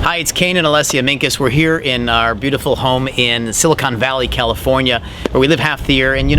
Hi, it's Kane and Alessia Minkus. We're here in our beautiful home in Silicon Valley, California, where we live half the year. And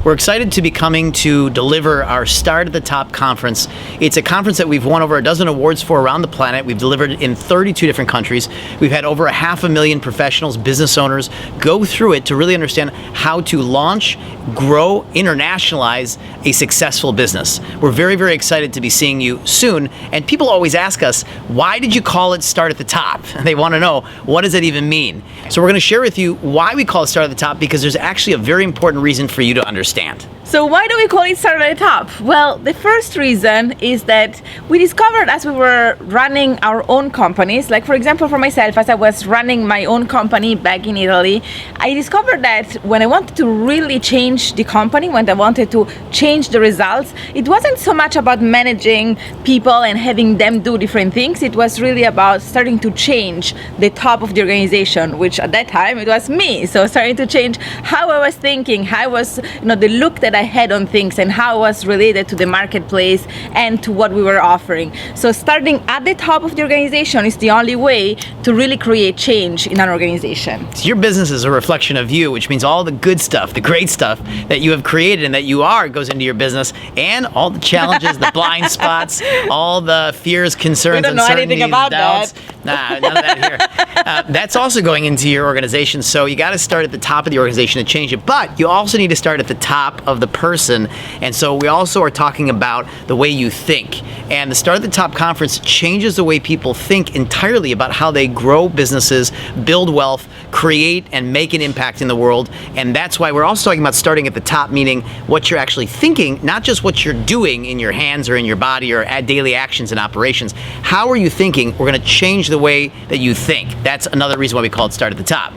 we're excited to be coming to deliver our Start at the Top conference. It's a conference that we've won over a dozen awards for around the planet. We've delivered in 32 different countries. We've had over 500,000 professionals, business owners go through it to really understand how to launch, grow, internationalize a successful business. We're very, very excited to be seeing you soon. And people always ask us, why did you call it Start at the Top? They want to know, what does it even mean? So we're going to share with you why we call it Start at the Top, because there's actually a very important reason for you to understand. So why do we call it Start at the Top? Well, the first reason is that we discovered as we were running our own companies, like for example for myself, as I was running my own company back in Italy, I discovered that when I wanted to really change the company, when I wanted to change the results, it wasn't so much about managing people and having them do different things. It was really about starting to change the top of the organization, which at that time it was me. So starting to change how I was thinking, how I was, the look that I had on things and how I was related to the marketplace and to what we were offering. So starting at the top of the organization is the only way to really create change in an organization. So your business is a reflection of you, which means all the good stuff, the great stuff that you have created and that you are goes into your business, and all the challenges, the blind spots, all the fears, concerns, we don't know anything about doubts. that. Nah, none of that here. That's also going into your organization. So you got to start at the top of the organization to change it, but you also need to start at the top of the person. And so we also are talking about the way you think. And the Start at the Top conference changes the way people think entirely about how they grow businesses, build wealth, create and make an impact in the world. And that's why we're also talking about starting at the top, meaning what you're actually thinking, not just what you're doing in your hands or in your body or at daily actions and operations. How are you thinking? We're going to change the way that you think. That's another reason why we call it Start at the Top.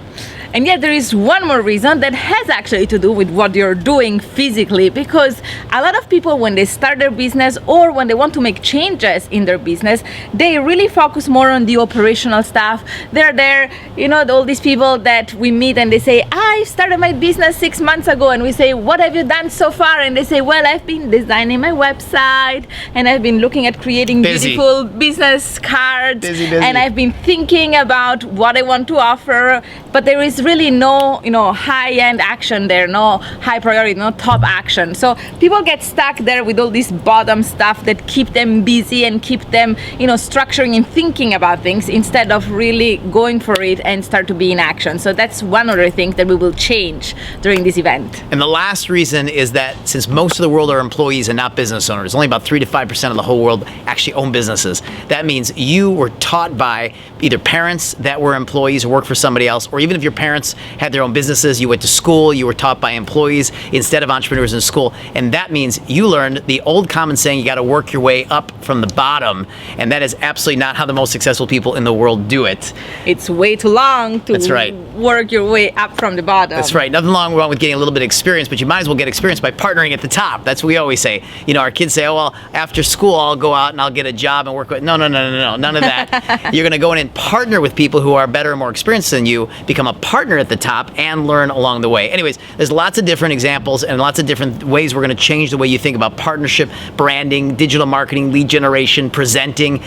And yet there is one more reason that has actually to do with what you're doing physically, because a lot of people, when they start their business or when they want to make changes in their business, they really focus more on the operational stuff. They're there, all these people that we meet and they say, I started my business 6 months ago, and we say, what have you done so far? And they say, well, I've been designing my website and I've been looking at creating beautiful business cards, and I've been thinking about what I want to offer, but there is really no high-end action there, no high priority, no top action. So people get stuck there with all this bottom stuff that keep them busy and keep them structuring and thinking about things instead of really going for it and start to be in action. So that's one other thing that we will change during this event. And the last reason is that since most of the world are employees and not business owners, only about 3 to 5% of the whole world actually own businesses. That means you were taught by either parents that were employees or worked for somebody else, or even if your parents had their own businesses, you went to school, you were taught by employees instead of entrepreneurs in school. And that means you learned the old common saying, you got to work your way up from the bottom. And that is absolutely not how the most successful people in the world do it. It's way too long to work your way up from the bottom. That's right. Nothing wrong with getting a little bit of experience, but you might as well get experience by partnering at the top. That's what we always say. Our kids say, oh, well, after school, I'll go out and I'll get a job and work with. No, none of that. You're going to go in and partner with people who are better and more experienced than you, become a partner at the top, and learn along the way. Anyways, there's lots of different examples and lots of different ways we're going to change the way you think about partnership, branding, digital marketing, lead generation, presenting,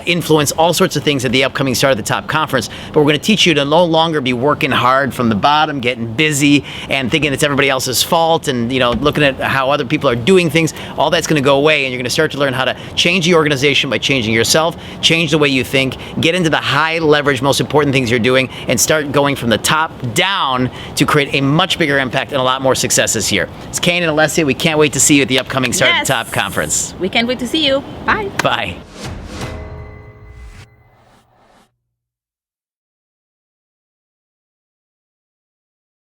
influence, all sorts of things at the upcoming Start at the Top conference. But we're going to teach you to no longer be working hard from the bottom, getting busy and thinking it's everybody else's fault and looking at how other people are doing things. All that's going to go away, and you're going to start to learn how to change the organization by changing yourself, change the way you think, get into the high leverage, most important things you're doing, and start going from the top down to create a much bigger impact and a lot more success this year. It's Kane and Alessia. We can't wait to see you at the upcoming Start at the Top conference. We can't wait to see you. Bye. Bye.